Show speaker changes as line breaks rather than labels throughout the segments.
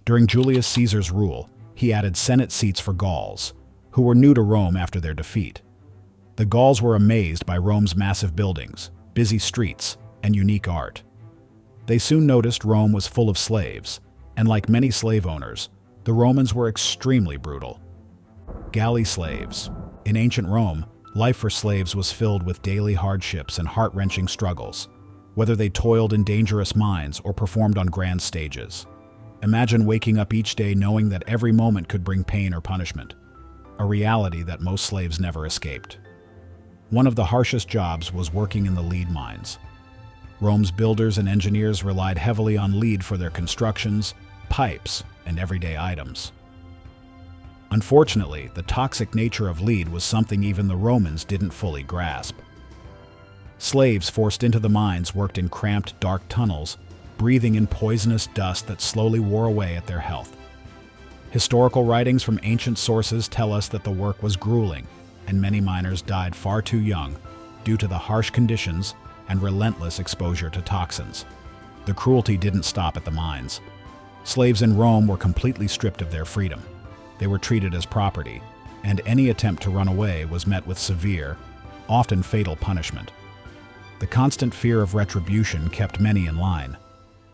During Julius Caesar's rule, he added Senate seats for Gauls, who were new to Rome after their defeat. The Gauls were amazed by Rome's massive buildings, busy streets, and unique art. They soon noticed Rome was full of slaves, and like many slave owners, the Romans were extremely brutal. Galley slaves. In ancient Rome, life for slaves was filled with daily hardships and heart-wrenching struggles, whether they toiled in dangerous mines or performed on grand stages. Imagine waking up each day knowing that every moment could bring pain or punishment, a reality that most slaves never escaped. One of the harshest jobs was working in the lead mines. Rome's builders and engineers relied heavily on lead for their constructions, pipes, and everyday items. Unfortunately, the toxic nature of lead was something even the Romans didn't fully grasp. Slaves forced into the mines worked in cramped, dark tunnels, breathing in poisonous dust that slowly wore away at their health. Historical writings from ancient sources tell us that the work was grueling, and many miners died far too young due to the harsh conditions and relentless exposure to toxins. The cruelty didn't stop at the mines. Slaves in Rome were completely stripped of their freedom. They were treated as property, and any attempt to run away was met with severe, often fatal punishment. The constant fear of retribution kept many in line.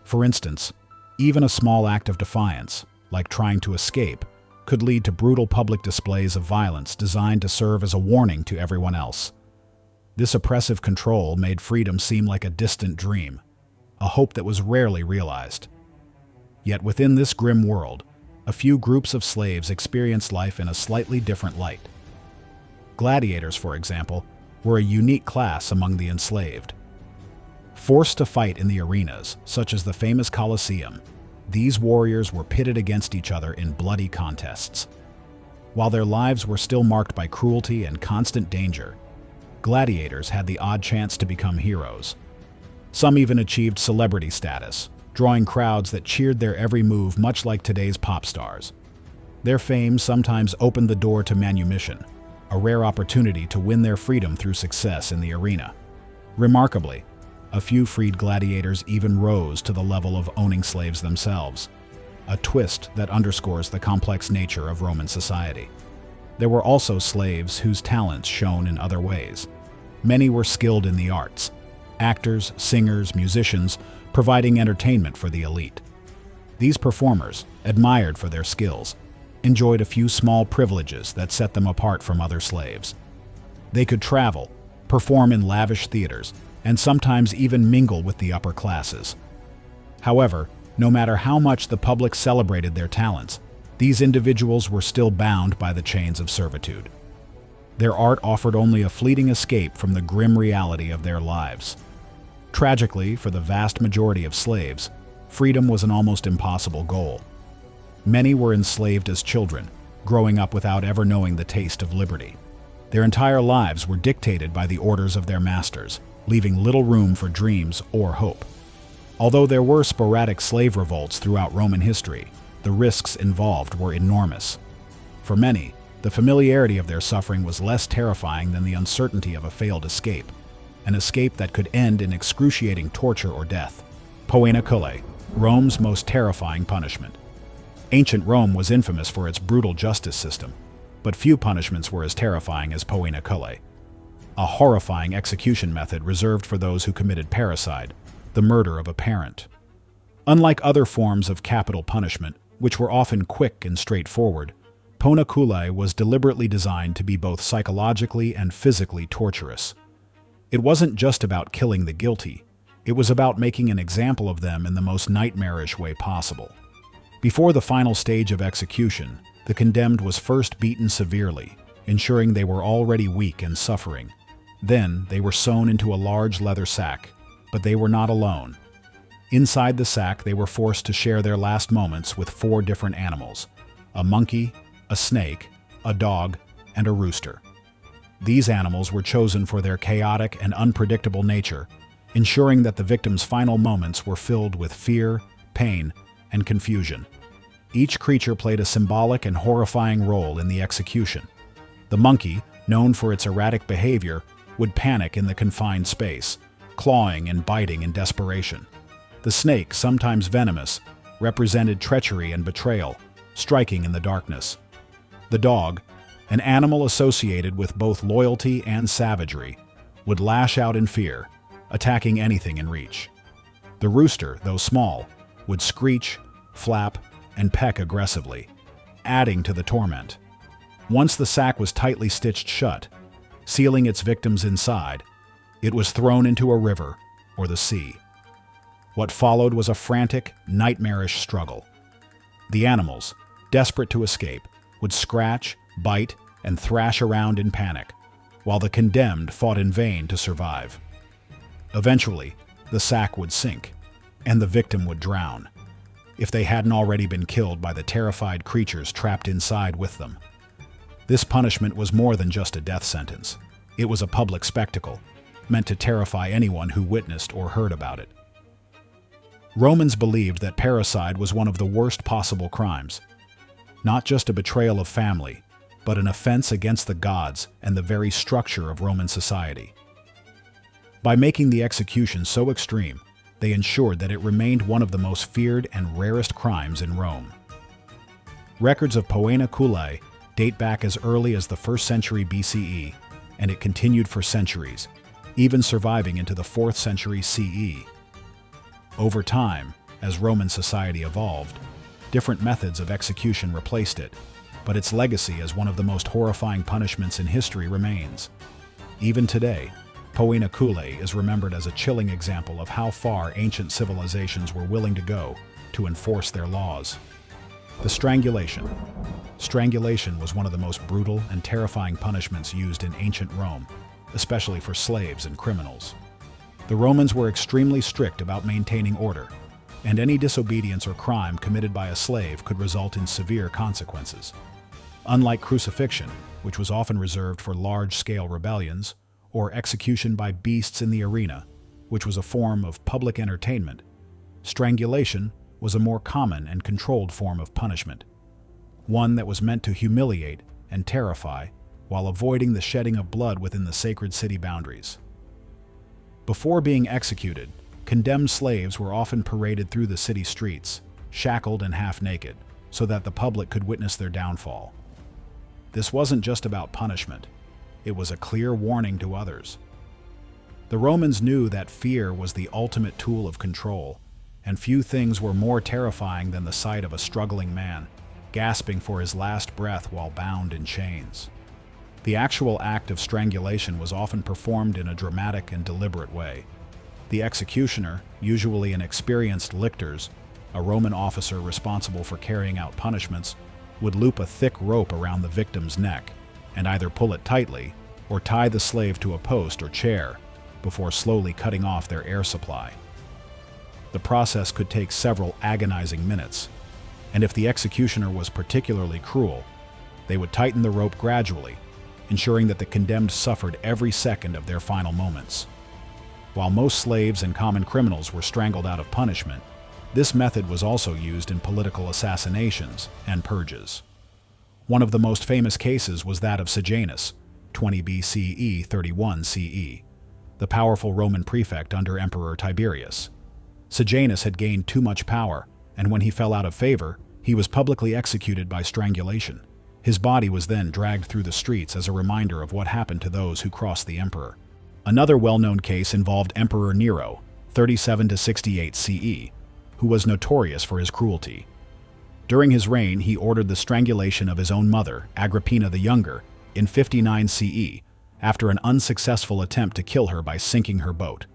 For instance, even a small act of defiance, like trying to escape, could lead to brutal public displays of violence designed to serve as a warning to everyone else. This oppressive control made freedom seem like a distant dream, a hope that was rarely realized. Yet within this grim world, a few groups of slaves experienced life in a slightly different light. Gladiators, for example, were a unique class among the enslaved. Forced to fight in the arenas, such as the famous Colosseum, these warriors were pitted against each other in bloody contests. While their lives were still marked by cruelty and constant danger, gladiators had the odd chance to become heroes. Some even achieved celebrity status, drawing crowds that cheered their every move much like today's pop stars. Their fame sometimes opened the door to manumission, a rare opportunity to win their freedom through success in the arena. Remarkably, a few freed gladiators even rose to the level of owning slaves themselves, a twist that underscores the complex nature of Roman society. There were also slaves whose talents shone in other ways. Many were skilled in the arts, actors, singers, musicians, providing entertainment for the elite. These performers, admired for their skills, enjoyed a few small privileges that set them apart from other slaves. They could travel, perform in lavish theaters, and sometimes even mingle with the upper classes. However, no matter how much the public celebrated their talents, these individuals were still bound by the chains of servitude. Their art offered only a fleeting escape from the grim reality of their lives. Tragically, for the vast majority of slaves, freedom was an almost impossible goal. Many were enslaved as children, growing up without ever knowing the taste of liberty. Their entire lives were dictated by the orders of their masters, leaving little room for dreams or hope. Although there were sporadic slave revolts throughout Roman history, the risks involved were enormous. For many, the familiarity of their suffering was less terrifying than the uncertainty of a failed escape, an escape that could end in excruciating torture or death. Poena cullae, Rome's most terrifying punishment. Ancient Rome was infamous for its brutal justice system, but few punishments were as terrifying as poena cullae, a horrifying execution method reserved for those who committed parricide, the murder of a parent. Unlike other forms of capital punishment, which were often quick and straightforward, poena cullae was deliberately designed to be both psychologically and physically torturous. It wasn't just about killing the guilty, it was about making an example of them in the most nightmarish way possible. Before the final stage of execution, the condemned was first beaten severely, ensuring they were already weak and suffering. Then, they were sewn into a large leather sack, but they were not alone. Inside the sack, they were forced to share their last moments with 4 different animals: a monkey, a snake, a dog, and a rooster. These animals were chosen for their chaotic and unpredictable nature, ensuring that the victim's final moments were filled with fear, pain, and confusion. Each creature played a symbolic and horrifying role in the execution. The monkey, known for its erratic behavior, would panic in the confined space, clawing and biting in desperation. The snake, sometimes venomous, represented treachery and betrayal, striking in the darkness. The dog, an animal associated with both loyalty and savagery, would lash out in fear, attacking anything in reach. The rooster, though small, would screech, flap, and peck aggressively, adding to the torment. Once the sack was tightly stitched shut, sealing its victims inside, it was thrown into a river or the sea. What followed was a frantic, nightmarish struggle. The animals, desperate to escape, would scratch, bite, and thrash around in panic, while the condemned fought in vain to survive. Eventually, the sack would sink, and the victim would drown, if they hadn't already been killed by the terrified creatures trapped inside with them. This punishment was more than just a death sentence. It was a public spectacle, meant to terrify anyone who witnessed or heard about it. Romans believed that parricide was one of the worst possible crimes, not just a betrayal of family, but an offense against the gods and the very structure of Roman society. By making the execution so extreme, they ensured that it remained one of the most feared and rarest crimes in Rome. Records of poena culae date back as early as the 1st century BCE, and it continued for centuries, even surviving into the 4th century CE. Over time, as Roman society evolved, different methods of execution replaced it, but its legacy as one of the most horrifying punishments in history remains. Even today, poena culae is remembered as a chilling example of how far ancient civilizations were willing to go to enforce their laws. The strangulation. Strangulation was one of the most brutal and terrifying punishments used in ancient Rome, especially for slaves and criminals. The Romans were extremely strict about maintaining order, and any disobedience or crime committed by a slave could result in severe consequences. Unlike crucifixion, which was often reserved for large-scale rebellions, or execution by beasts in the arena, which was a form of public entertainment, strangulation was a more common and controlled form of punishment, one that was meant to humiliate and terrify while avoiding the shedding of blood within the sacred city boundaries. Before being executed, condemned slaves were often paraded through the city streets, shackled and half-naked, so that the public could witness their downfall. This wasn't just about punishment. It was a clear warning to others. The Romans knew that fear was the ultimate tool of control, and few things were more terrifying than the sight of a struggling man, gasping for his last breath while bound in chains. The actual act of strangulation was often performed in a dramatic and deliberate way. The executioner, usually an experienced lictors, a Roman officer responsible for carrying out punishments, would loop a thick rope around the victim's neck and either pull it tightly or tie the slave to a post or chair before slowly cutting off their air supply. The process could take several agonizing minutes, and if the executioner was particularly cruel, they would tighten the rope gradually, ensuring that the condemned suffered every second of their final moments. While most slaves and common criminals were strangled out of punishment, this method was also used in political assassinations and purges. One of the most famous cases was that of Sejanus, 20 BCE, 31 CE, the powerful Roman prefect under Emperor Tiberius. Sejanus had gained too much power, and when he fell out of favor, he was publicly executed by strangulation. His body was then dragged through the streets as a reminder of what happened to those who crossed the emperor. Another well-known case involved Emperor Nero, 37 to 68 CE, who was notorious for his cruelty. During his reign, he ordered the strangulation of his own mother, Agrippina the Younger, in 59 CE, after an unsuccessful attempt to kill her by sinking her boat.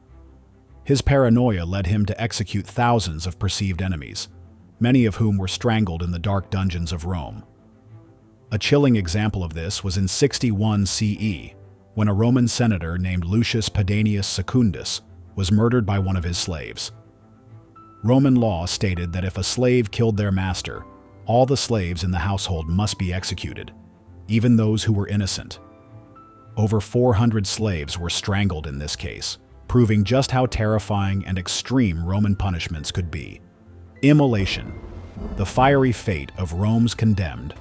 His paranoia led him to execute thousands of perceived enemies, many of whom were strangled in the dark dungeons of Rome. A chilling example of this was in 61 CE, when a Roman senator named Lucius Pedanius Secundus was murdered by one of his slaves. Roman law stated that if a slave killed their master, all the slaves in the household must be executed, even those who were innocent. Over 400 slaves were strangled in this case, proving just how terrifying and extreme Roman punishments could be. Immolation, the fiery fate of Rome's condemned.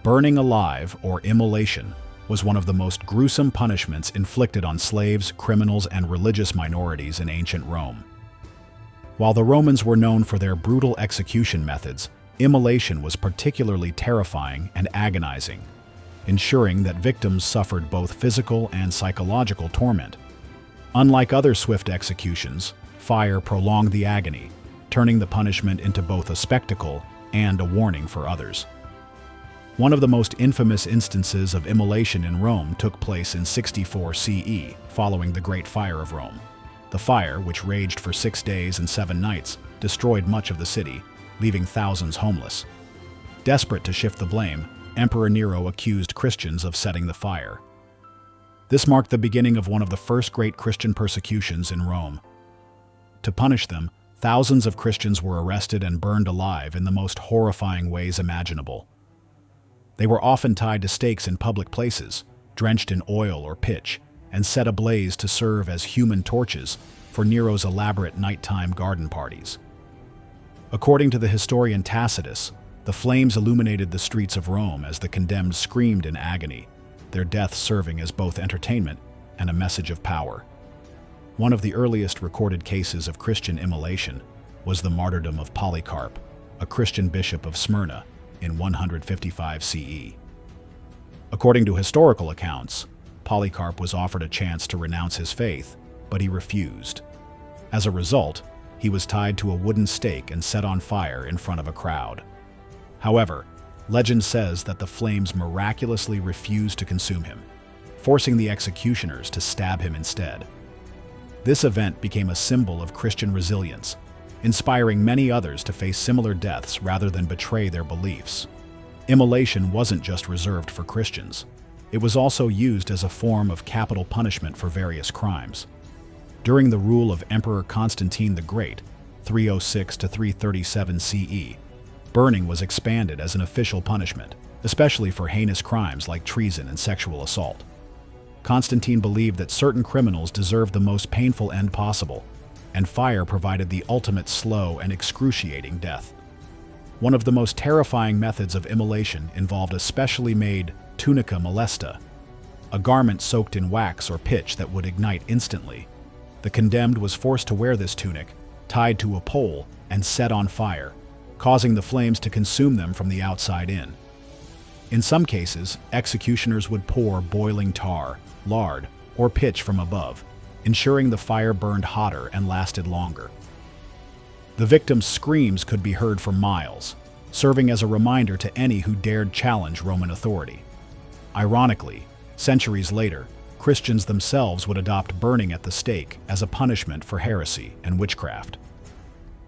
Burning alive, or immolation, was one of the most gruesome punishments inflicted on slaves, criminals, and religious minorities in ancient Rome. While the Romans were known for their brutal execution methods, immolation was particularly terrifying and agonizing, ensuring that victims suffered both physical and psychological torment. Unlike other swift executions, fire prolonged the agony, turning the punishment into both a spectacle and a warning for others. One of the most infamous instances of immolation in Rome took place in 64 CE, following the Great Fire of Rome. The fire, which raged for 6 days and 7 nights, destroyed much of the city, leaving thousands homeless. Desperate to shift the blame, Emperor Nero accused Christians of setting the fire. This marked the beginning of one of the first great Christian persecutions in Rome. To punish them, thousands of Christians were arrested and burned alive in the most horrifying ways imaginable. They were often tied to stakes in public places, drenched in oil or pitch, and set ablaze to serve as human torches for Nero's elaborate nighttime garden parties. According to the historian Tacitus, the flames illuminated the streets of Rome as the condemned screamed in agony, their deaths serving as both entertainment and a message of power. One of the earliest recorded cases of Christian immolation was the martyrdom of Polycarp, a Christian bishop of Smyrna, in 155 CE. According to historical accounts, Polycarp was offered a chance to renounce his faith, but he refused. As a result, he was tied to a wooden stake and set on fire in front of a crowd. However, legend says that the flames miraculously refused to consume him, forcing the executioners to stab him instead. This event became a symbol of Christian resilience, inspiring many others to face similar deaths rather than betray their beliefs. Immolation wasn't just reserved for Christians. It was also used as a form of capital punishment for various crimes. During the rule of Emperor Constantine the Great, 306 to 337 CE, burning was expanded as an official punishment, especially for heinous crimes like treason and sexual assault. Constantine believed that certain criminals deserved the most painful end possible, and fire provided the ultimate slow and excruciating death. One of the most terrifying methods of immolation involved a specially made tunica molesta, a garment soaked in wax or pitch that would ignite instantly. The condemned was forced to wear this tunic, tied to a pole, and set on fire, causing the flames to consume them from the outside in. In some cases, executioners would pour boiling tar, lard, or pitch from above, ensuring the fire burned hotter and lasted longer. The victim's screams could be heard for miles, serving as a reminder to any who dared challenge Roman authority. Ironically, centuries later, Christians themselves would adopt burning at the stake as a punishment for heresy and witchcraft.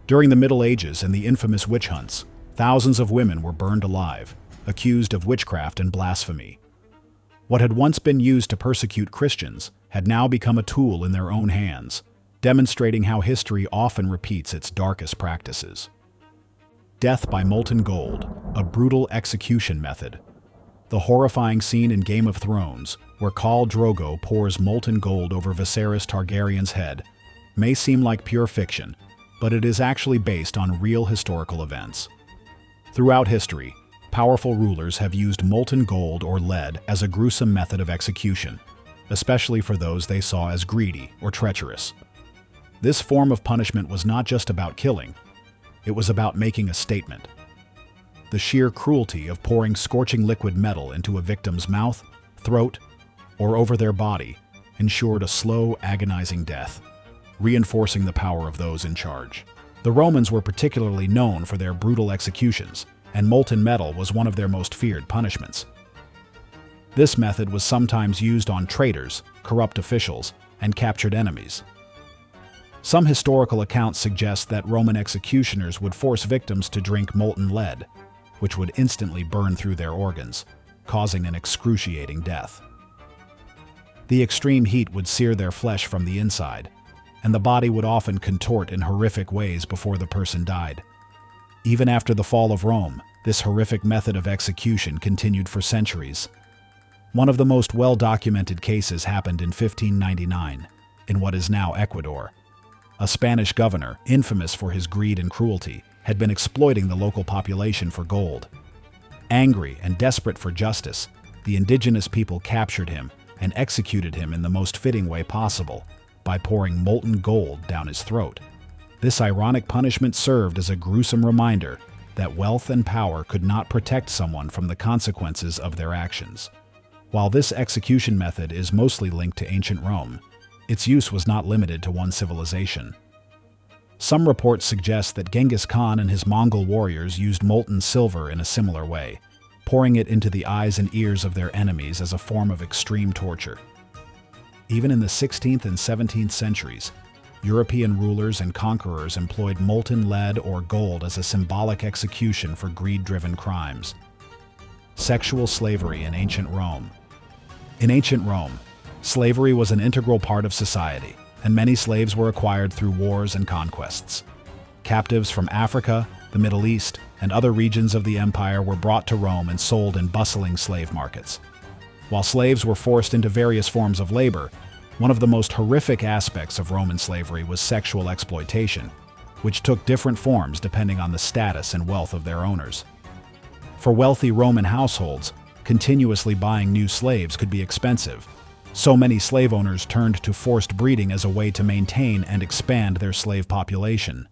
During the Middle Ages and the infamous witch hunts, thousands of women were burned alive, accused of witchcraft and blasphemy. What had once been used to persecute Christians had now become a tool in their own hands, demonstrating how history often repeats its darkest practices. Death by molten gold, a brutal execution method. The horrifying scene in Game of Thrones, where Khal Drogo pours molten gold over Viserys Targaryen's head, may seem like pure fiction, but it is actually based on real historical events. Throughout history, powerful rulers have used molten gold or lead as a gruesome method of execution, especially for those they saw as greedy or treacherous. This form of punishment was not just about killing, it was about making a statement. The sheer cruelty of pouring scorching liquid metal into a victim's mouth, throat, or over their body ensured a slow, agonizing death, reinforcing the power of those in charge. The Romans were particularly known for their brutal executions, and molten metal was one of their most feared punishments. This method was sometimes used on traitors, corrupt officials, and captured enemies. Some historical accounts suggest that Roman executioners would force victims to drink molten lead, which would instantly burn through their organs, causing an excruciating death. The extreme heat would sear their flesh from the inside, and the body would often contort in horrific ways before the person died. Even after the fall of Rome, this horrific method of execution continued for centuries. One of the most well-documented cases happened in 1599, in what is now Ecuador. A Spanish governor, infamous for his greed and cruelty, had been exploiting the local population for gold. Angry and desperate for justice, the indigenous people captured him and executed him in the most fitting way possible, by pouring molten gold down his throat. This ironic punishment served as a gruesome reminder that wealth and power could not protect someone from the consequences of their actions. While this execution method is mostly linked to ancient Rome, its use was not limited to one civilization. Some reports suggest that Genghis Khan and his Mongol warriors used molten silver in a similar way, pouring it into the eyes and ears of their enemies as a form of extreme torture. Even in the 16th and 17th centuries, European rulers and conquerors employed molten lead or gold as a symbolic execution for greed-driven crimes. Sexual slavery in ancient Rome. In ancient Rome, slavery was an integral part of society, and many slaves were acquired through wars and conquests. Captives from Africa, the Middle East, and other regions of the empire were brought to Rome and sold in bustling slave markets. While slaves were forced into various forms of labor, one of the most horrific aspects of Roman slavery was sexual exploitation, which took different forms depending on the status and wealth of their owners. For wealthy Roman households, continuously buying new slaves could be expensive. So many slave owners turned to forced breeding as a way to maintain and expand their slave population.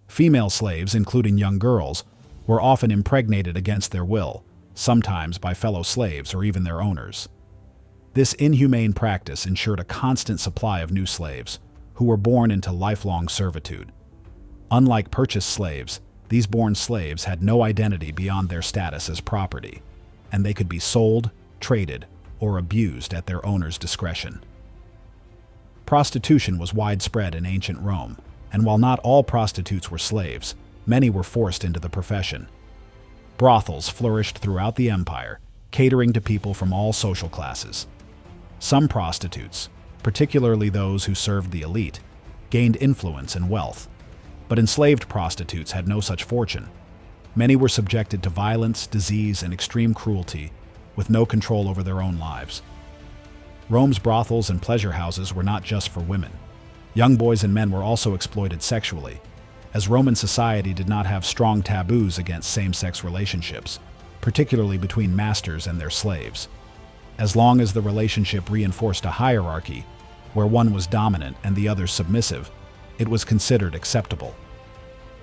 Female slaves, including young girls, were often impregnated against their will, sometimes by fellow slaves or even their owners. This inhumane practice ensured a constant supply of new slaves, who were born into lifelong servitude. Unlike purchased slaves, these born slaves had no identity beyond their status as property, and they could be sold, traded, or abused at their owner's discretion. Prostitution was widespread in ancient Rome, and while not all prostitutes were slaves, many were forced into the profession. Brothels flourished throughout the empire, catering to people from all social classes. Some prostitutes, particularly those who served the elite, gained influence and wealth, but enslaved prostitutes had no such fortune. Many were subjected to violence, disease, and extreme cruelty, with no control over their own lives. Rome's brothels and pleasure houses were not just for women. Young boys and men were also exploited sexually, as Roman society did not have strong taboos against same-sex relationships, particularly between masters and their slaves. As long as the relationship reinforced a hierarchy, where one was dominant and the other submissive, it was considered acceptable.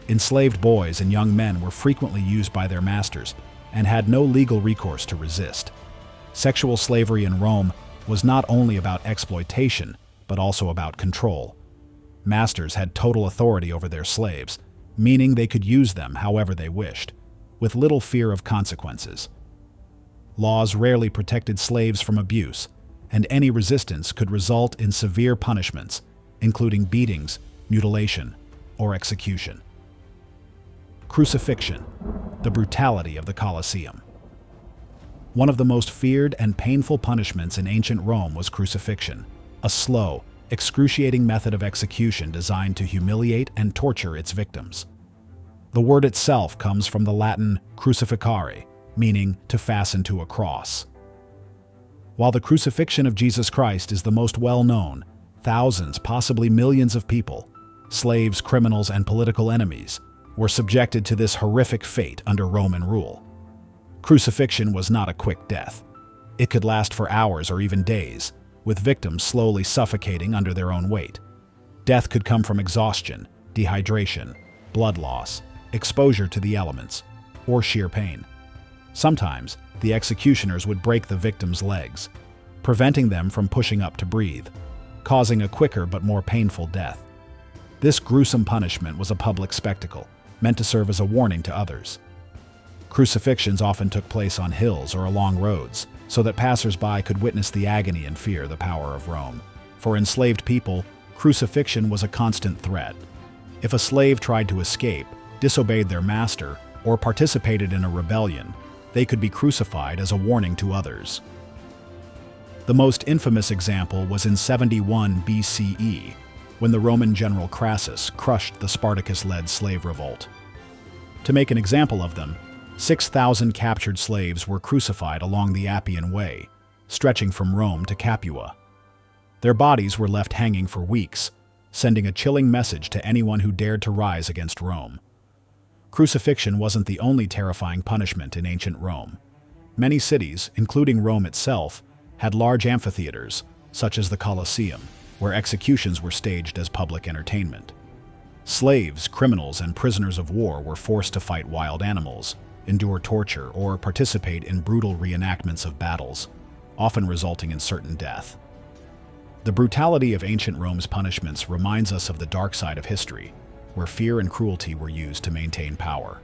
Enslaved boys and young men were frequently used by their masters and had no legal recourse to resist. Sexual slavery in Rome was not only about exploitation, but also about control. Masters had total authority over their slaves, meaning they could use them however they wished, with little fear of consequences. Laws rarely protected slaves from abuse, and any resistance could result in severe punishments, including beatings, mutilation, or execution. Crucifixion, the brutality of the Colosseum. One of the most feared and painful punishments in ancient Rome was crucifixion, a slow, excruciating method of execution designed to humiliate and torture its victims. The word itself comes from the Latin crucificare, meaning to fasten to a cross. While the crucifixion of Jesus Christ is the most well-known, thousands, possibly millions of people, slaves, criminals, and political enemies, were subjected to this horrific fate under Roman rule. Crucifixion was not a quick death. It could last for hours or even days, with victims slowly suffocating under their own weight. Death could come from exhaustion, dehydration, blood loss, exposure to the elements, or sheer pain. Sometimes, the executioners would break the victim's legs, preventing them from pushing up to breathe, causing a quicker but more painful death. This gruesome punishment was a public spectacle, meant to serve as a warning to others. Crucifixions often took place on hills or along roads, so that passers-by could witness the agony and fear the power of Rome. For enslaved people, crucifixion was a constant threat. If a slave tried to escape, disobeyed their master, or participated in a rebellion, they could be crucified as a warning to others. The most infamous example was in 71 BCE, when the Roman general Crassus crushed the Spartacus-led slave revolt. To make an example of them, 6,000 captured slaves were crucified along the Appian Way, stretching from Rome to Capua. Their bodies were left hanging for weeks, sending a chilling message to anyone who dared to rise against Rome. Crucifixion wasn't the only terrifying punishment in ancient Rome. Many cities, including Rome itself, had large amphitheaters, such as the Colosseum, where executions were staged as public entertainment. Slaves, criminals, and prisoners of war were forced to fight wild animals, endure torture, or participate in brutal reenactments of battles, often resulting in certain death. The brutality of ancient Rome's punishments reminds us of the dark side of history, where fear and cruelty were used to maintain power.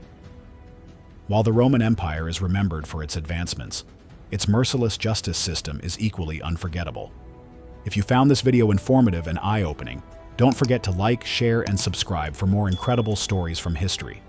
While the Roman Empire is remembered for its advancements, its merciless justice system is equally unforgettable. If you found this video informative and eye-opening, don't forget to like, share, and subscribe for more incredible stories from history.